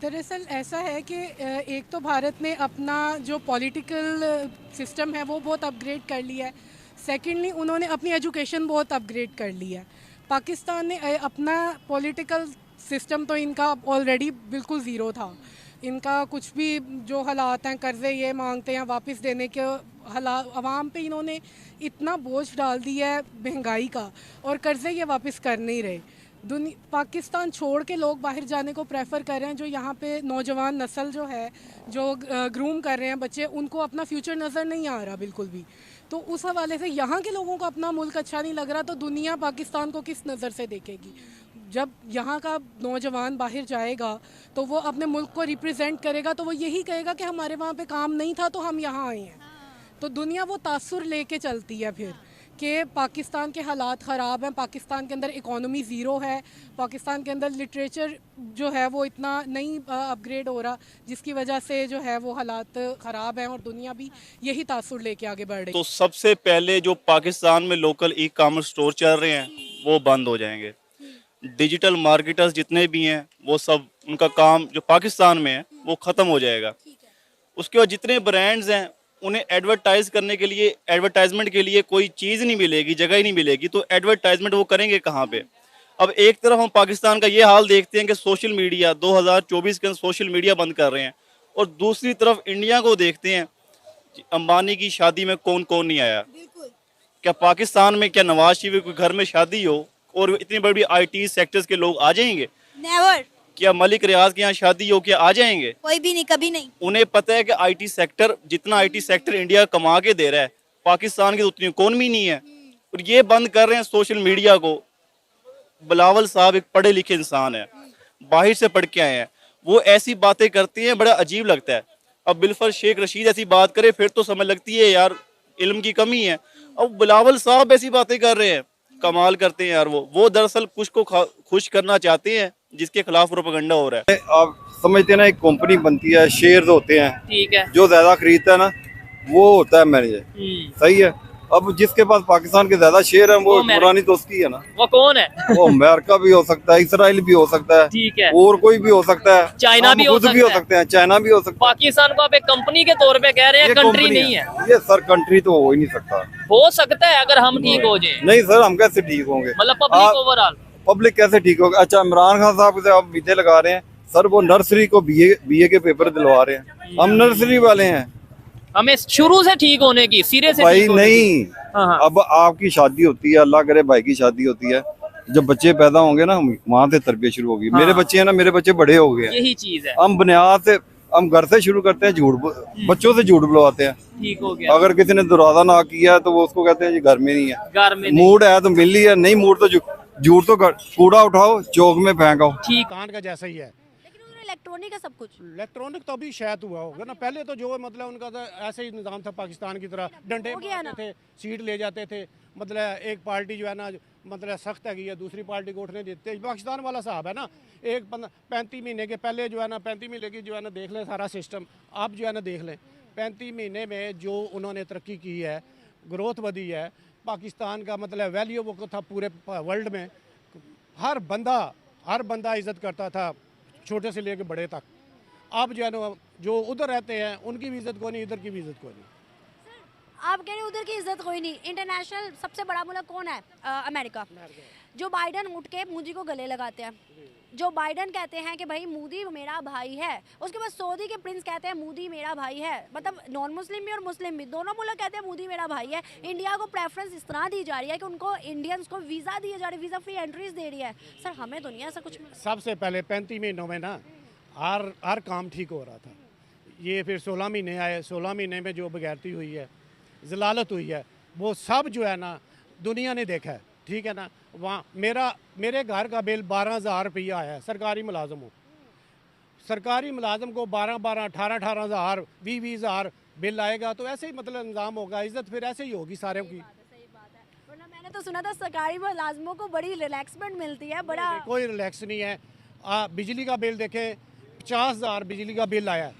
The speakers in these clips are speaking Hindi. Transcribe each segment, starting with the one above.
दरअसल ऐसा है कि एक तो भारत ने अपना जो पॉलिटिकल सिस्टम है वो बहुत अपग्रेड कर लिया है। सेकेंडली उन्होंने अपनी एजुकेशन बहुत अपग्रेड कर ली है। पाकिस्तान ने अपना पॉलिटिकल सिस्टम तो इनका ऑलरेडी बिल्कुल ज़ीरो था। इनका कुछ भी जो हालात हैं, कर्ज़े ये मांगते हैं वापस देने के अवाम पे इन्होंने इतना बोझ डाल दिया है महंगाई का, और कर्ज़े ये वापस कर नहीं रहे। पाकिस्तान छोड़ के लोग बाहर जाने को प्रेफर कर रहे हैं। जो यहाँ पे नौजवान नस्ल जो है, जो ग्रूम कर रहे हैं बच्चे, उनको अपना फ्यूचर नज़र नहीं आ रहा बिल्कुल भी। तो उस हवाले से यहाँ के लोगों को अपना मुल्क अच्छा नहीं लग रहा, तो दुनिया पाकिस्तान को किस नज़र से देखेगी? जब यहाँ का नौजवान बाहर जाएगा तो वो अपने मुल्क को रिप्रेजेंट करेगा, तो वो यही कहेगा कि हमारे वहाँ पे काम नहीं था तो हम यहाँ आए हैं। तो दुनिया वो तासुर लेके चलती है फिर कि पाकिस्तान के हालात ख़राब हैं, पाकिस्तान के अंदर इकोनॉमी ज़ीरो है, पाकिस्तान के अंदर लिटरेचर जो है वो इतना नहीं अपग्रेड हो रहा, जिसकी वजह से जो है वो हालात ख़राब हैं, और दुनिया भी यही तासुर लेके आगे बढ़ रही है। तो सबसे पहले जो पाकिस्तान में लोकल ई कॉमर्स स्टोर चल रहे हैं वो बंद हो जाएंगे। डिजिटल मार्केटर्स जितने भी हैं वो सब, उनका काम जो पाकिस्तान में है वो ख़त्म हो जाएगा। उसके बाद जितने ब्रांड्स हैं उन्हें एडवर्टाइज करने के लिए, एडवर्टाइजमेंट के लिए कोई चीज़ नहीं मिलेगी, जगह ही नहीं मिलेगी, तो एडवर्टाइजमेंट वो करेंगे कहाँ पे? अब एक तरफ हम पाकिस्तान का ये हाल देखते हैं कि सोशल मीडिया 2024 के अंदर सोशल मीडिया बंद कर रहे हैं, और दूसरी तरफ इंडिया को देखते हैं, अंबानी की शादी में कौन कौन नहीं आया। क्या पाकिस्तान में, क्या नवाज शरीफ के घर में शादी हो और इतनी बड़ी आईटी सेक्टर्स के लोग आ जाएंगे? नेवर। क्या मलिक रियाज के यहाँ शादी हो के आ जाएंगे? कोई भी नहीं, कभी नहीं। उन्हें पता है कि आईटी सेक्टर, जितना आईटी सेक्टर इंडिया कमा के दे रहा है, पाकिस्तान की तो उतनी इकोनॉमी नहीं है, और ये बंद कर रहे हैं सोशल मीडिया को। बिलावल साहब एक पढ़े लिखे इंसान है, बाहर से पढ़ के आए हैं, वो ऐसी बातें करते हैं, बड़ा अजीब लगता है। अब बिलफर शेख रशीद ऐसी बात करे फिर तो समझ लगती है यार इल्म की कमी है। अब बिलावल साहब ऐसी बातें कर रहे हैं, कमाल करते हैं यार। वो दरअसल कुछ को खुश करना चाहते हैं जिसके खिलाफ प्रोपेगेंडा हो रहा है। आप समझते हैं ना, एक कंपनी बनती है, शेयर होते हैं, ठीक है, जो ज्यादा खरीदता है ना वो होता है मैनेजर। सही है। अब जिसके पास पाकिस्तान के ज्यादा शेयर है वो पुरानी तो उसकी है ना। वो कौन है? वो अमेरिका भी हो सकता है, इसराइल भी हो सकता है, ठीक है, और कोई भी हो सकता है, चाइना भी हो सकते हैं, चाइना भी हो सकता है। पाकिस्तान को आप एक कंपनी के तौर पे कह रहे हैं, कंट्री नहीं है ये सर, कंट्री तो हो ही नहीं सकता। हो सकता है अगर हम ठीक हो जाए। नहीं सर, हम कैसे ठीक होंगे? मतलब पब्लिक ओवरऑल, पब्लिक कैसे ठीक होगा? अच्छा, इमरान खान साहब से आप बीते लगा रहे हैं सर, वो नर्सरी को बीए के पेपर दिलवा रहे हैं, हम नर्सरी वाले हैं। हमें शुरू से ठीक होने की, सिरे से भाई ठीक होने नहीं, की। हाँ। अब आपकी शादी होती है, अल्लाह करे भाई की शादी होती है, जब बच्चे पैदा होंगे ना वहाँ से तरबियत शुरू होगी। हाँ। मेरे बच्चे हैं ना, मेरे बच्चे बड़े हो गए हैं, यही चीज है। हम बुनियाद से, हम घर से शुरू करते हैं, बच्चों से झूठ बुलवाते हैं। ठीक हो गया। अगर किसी ने दुरादा ना किया है तो वो उसको कहते हैं जी घर में नहीं है, घर में मूड है तो मिल ही है, नहीं मूड तो झूठ तो कूड़ा उठाओ चौक में फेंको। ठीक। कान का जैसा ही है, लेकिन उन्होंने इलेक्ट्रॉनिक का सब कुछ। इलेक्ट्रॉनिक तो अभी शायद हुआ होगा ना। पहले तो जो मतलब उनका तो ऐसे ही निज़ाम था पाकिस्तान की तरह, डंडे हो गया मारते थे, सीट ले जाते थे। मतलब एक पार्टी जो है ना, मतलब सख्त है कि दूसरी पार्टी को उठने देते। पाकिस्तान वाला साहब है ना, एक 35 महीने के पहले जो है ना, 35 महीने की जो है ना देख लें सारा सिस्टम। आप जो है ना देख लें 35 महीने में जो उन्होंने तरक्की की है, ग्रोथ बढ़ी है पाकिस्तान का, मतलब वैल्यू वो था पूरे वर्ल्ड में। हर बंदा इज्जत करता था, छोटे से लेकर बड़े तक। अब जो है ना, जो उधर रहते हैं उनकी भी इज्जत को नहीं, इधर की भी इज्जत को नहीं। आप कह रहे हैं उधर की इज्जत कोई नहीं। इंटरनेशनल सबसे बड़ा मुल्क कौन है? अमेरिका। जो बाइडन उठ के मोदी को गले लगाते हैं, जो बाइडन कहते हैं कि भाई मोदी मेरा भाई है, उसके बाद सऊदी के प्रिंस कहते हैं मोदी मेरा भाई है। मतलब नॉन मुस्लिम भी और मुस्लिम भी, दोनों मुल्क कहते हैं मोदी मेरा भाई है। इंडिया को प्रेफरेंस इस तरह दी जा रही है कि उनको इंडियंस को वीज़ा दिए जा रहे, वीज़ा फ्री एंट्रीज दे रही है। सर हमें तो नहीं ऐसा कुछ। सबसे पहले 35 महीनों में ना हर काम ठीक हो रहा था। ये फिर 16 महीने आए, 16 महीने में जो बगैरती हुई है, जलालत हुई है, वो सब जो है ना दुनिया ने देखा है। ठीक है ना। वहाँ मेरे घर का बिल 12,000 रुपया आया है। सरकारी मुलाजम हूँ, सरकारी मुलाजम को 12,000, 18,000, 20,000 बिल आएगा, तो ऐसे ही मतलब निज़ाम होगा, इज्जत फिर ऐसे ही होगी सारों की। सही बात है, वरना मैंने तो सुना था सरकारी मुलाजमों को बड़ी रिलैक्समेंट मिलती है। बड़ा कोई रिलैक्स नहीं है। बिजली का बिल देखें, 50,000 बिजली का बिल आया।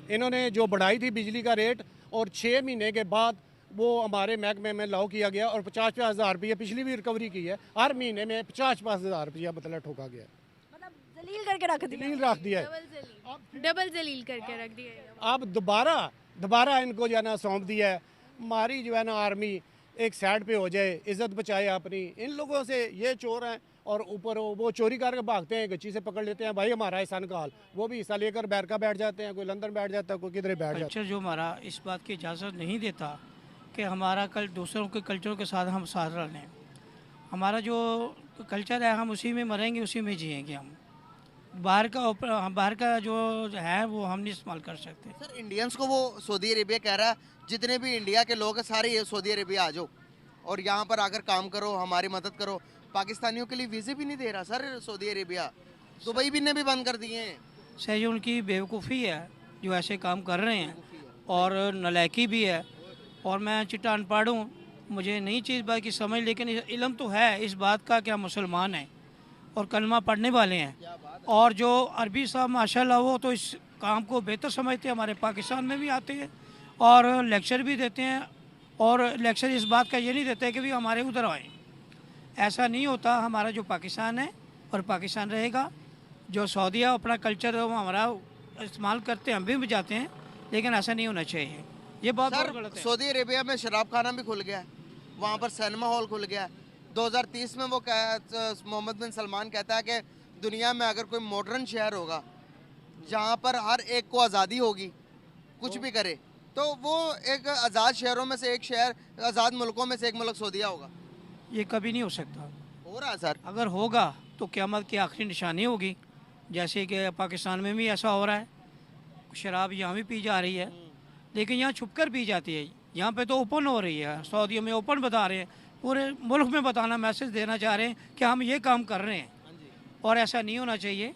इन्होंने जो बढ़ाई थी बिजली का रेट, और 6 महीने के बाद वो हमारे महकमे में लागू किया गया, और 50,000 रुपये पिछली भी रिकवरी की है। हर महीने में 50,000 रुपया मतलब ठोका गया, मतलब जलील करके रख दिया, जलील रख दिया है। अब डबल जलील करके रख दिया। अब दोबारा इनको जो है ना सौंप दिया है। हमारी जो है ना आर्मी एक साइड पे हो जाए, इज्जत बचाए अपनी। इन लोगों से ये चोर हैं और ऊपर वो चोरी करके भागते हैं, गच्ची से पकड़ लेते हैं, भाई हमारा हिस्सा निकाल, वो भी हिस्सा लेकर अमेरिका बैठ जाते हैं, कोई लंदन बैठ जाता है, कोई किधर बैठ जाता है। कल्चर जो हमारा इस बात की इजाज़त नहीं देता कि हमारा कल दूसरों के कल्चरों के साथ हम साथ रहें। हमारा जो कल्चर है हम उसी में मरेंगे, उसी में जिएंगे। हम बाहर का जो है वो हम नहीं इस्तेमाल कर सकते। सर इंडियंस को वो सऊदी अरेबिया कह रहा है जितने भी इंडिया के लोग हैं सारे ये सऊदी अरेबिया आ जाओ और यहाँ पर आकर काम करो, हमारी मदद करो। पाकिस्तानियों के लिए वीज़े भी नहीं दे रहा सर सऊदी अरेबिया। दुबई भी ने भी बंद कर दिए हैं। सर ये उनकी बेवकूफ़ी है जो ऐसे काम कर रहे हैं और नालायकी भी है। और मैं चिट्टा अनपढ़ हूँ, मुझे नहीं चीज़ बात की समझ, लेकिन इल्म तो है इस बात का कि हम मुसलमान हैं और कलमा पढ़ने वाले हैं। और जो अरबी साहब माशाल्लाह वो तो इस काम को बेहतर समझते हैं, हमारे पाकिस्तान में भी आते हैं और लेक्चर भी देते हैं। और लेक्चर इस बात का ये नहीं देते कि भी हमारे उधर आए, ऐसा नहीं होता। हमारा जो पाकिस्तान है और पाकिस्तान रहेगा। जो सऊदीया अपना कल्चर हमारा इस्तेमाल करते हैं, हम भी जाते हैं, लेकिन ऐसा नहीं होना चाहिए। ये बहुत गलत है। सऊदी अरेबिया में शराब खाना भी खुल गया है, वहाँ पर सिनेमा हॉल खुल गया है। 2030 में वो मोहम्मद बिन सलमान कहता है कि दुनिया में अगर कोई मॉडर्न शहर होगा जहाँ पर हर एक को आज़ादी होगी, कुछ भी करे, तो वो एक आज़ाद शहरों में से एक शहर, आज़ाद मुल्कों में से एक मुल्क सऊदीया होगा। ये कभी नहीं हो सकता। हो रहा है सर। अगर होगा तो क़यामत की आखिरी निशानी होगी, जैसे कि पाकिस्तान में भी ऐसा हो रहा है। शराब यहाँ भी पी जा रही है, लेकिन यहाँ छुप कर पी जाती है। यहाँ पे तो ओपन हो रही है, सऊदी में ओपन बता रहे हैं, पूरे मुल्क में बताना, मैसेज देना चाह रहे हैं कि हम ये काम कर रहे हैं। और ऐसा नहीं होना चाहिए,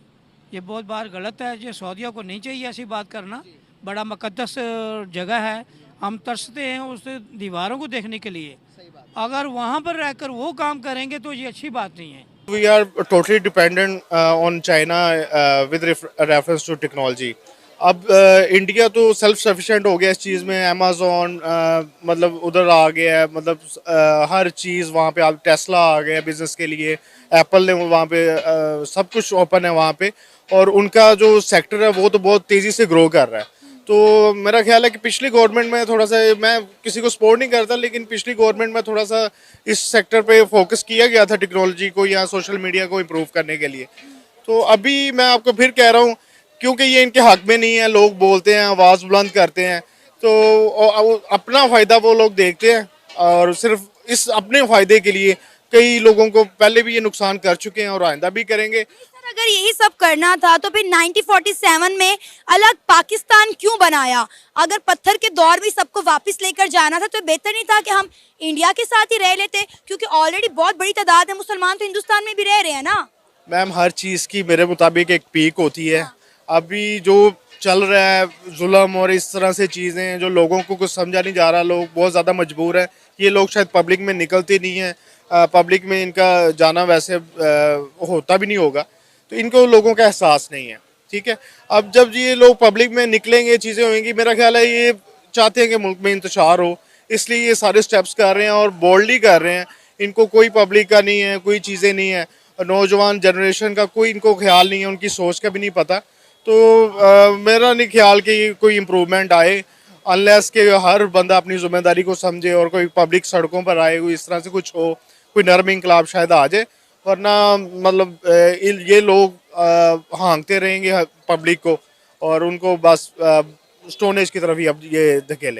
ये बहुत बार गलत है। जो सऊदीया को नहीं चाहिए ऐसी बात करना। बड़ा मुक़द्दस जगह है, हम तरसते हैं उस दीवारों को देखने के लिए। अगर वहाँ पर रहकर वो काम करेंगे तो ये अच्छी बात नहीं है। We are totally dependent on China with reference to technology. अब इंडिया तो सेल्फ सफिशिएंट हो गया इस चीज़ में। अमेज़ॉन मतलब उधर आ गया है, मतलब हर चीज़ वहाँ पे। आप टेस्ला आ गया बिज़नेस के लिए, एप्पल ने वहाँ पे सब कुछ ओपन है वहाँ पे। और उनका जो सेक्टर है वो तो बहुत तेज़ी से ग्रो कर रहा है। तो मेरा ख्याल है कि पिछली गवर्नमेंट में थोड़ा सा, मैं किसी को सपोर्ट नहीं करता, लेकिन पिछली गवर्नमेंट में थोड़ा सा इस सेक्टर पे फोकस किया गया था टेक्नोलॉजी को या सोशल मीडिया को इम्प्रूव करने के लिए। तो अभी मैं आपको फिर कह रहा हूँ, क्योंकि ये इनके हक में नहीं है, लोग बोलते हैं, आवाज़ बुलंद करते हैं, तो अपना फ़ायदा वो लोग देखते हैं और सिर्फ इस अपने फ़ायदे के लिए कई लोगों को पहले भी ये नुकसान कर चुके हैं और आइंदा भी करेंगे। अगर यही सब करना था तो फिर 1947 में अलग पाकिस्तान क्यों बनाया? अगर पत्थर के दौर में सबको वापस लेकर जाना था तो बेहतर नहीं था कि हम इंडिया के साथ ही रह लेते? क्योंकि ऑलरेडी बहुत बड़ी तादाद है मुसलमान तो हिंदुस्तान में भी रह रहे हैं ना। मैम हर चीज़ की मेरे मुताबिक एक पीक होती है। अभी जो चल रहा है जुल्म और इस तरह से चीज़ें जो लोगों को कुछ समझा नहीं जा रहा, लोग बहुत ज़्यादा मजबूर हैं। ये लोग शायद पब्लिक में निकलते नहीं हैं, पब्लिक में इनका जाना वैसे होता भी नहीं होगा, तो इनको लोगों का एहसास नहीं है। ठीक है, अब जब ये लोग पब्लिक में निकलेंगे, चीज़ें होंगी, मेरा ख्याल है ये चाहते हैं कि मुल्क में इंतशार हो, इसलिए ये सारे स्टेप्स कर रहे हैं और बोल्डली कर रहे हैं। इनको कोई पब्लिक का नहीं है, कोई चीज़ें नहीं है, नौजवान जनरेशन का कोई इनको ख्याल नहीं है, उनकी सोच का भी नहीं पता। तो मेरा नहीं ख्याल कि कोई इम्प्रूवमेंट आए अनलेस के हर बंदा अपनी जिम्मेदारी को समझे और कोई पब्लिक सड़कों पर आए, कोई इस तरह से कुछ हो, कोई नरम इंकलाब शायद आ जाए। वरना मतलब ये लोग हाँकते रहेंगे पब्लिक को और उनको बस स्टोन एज की तरफ ही अब ये धकेलेंगे।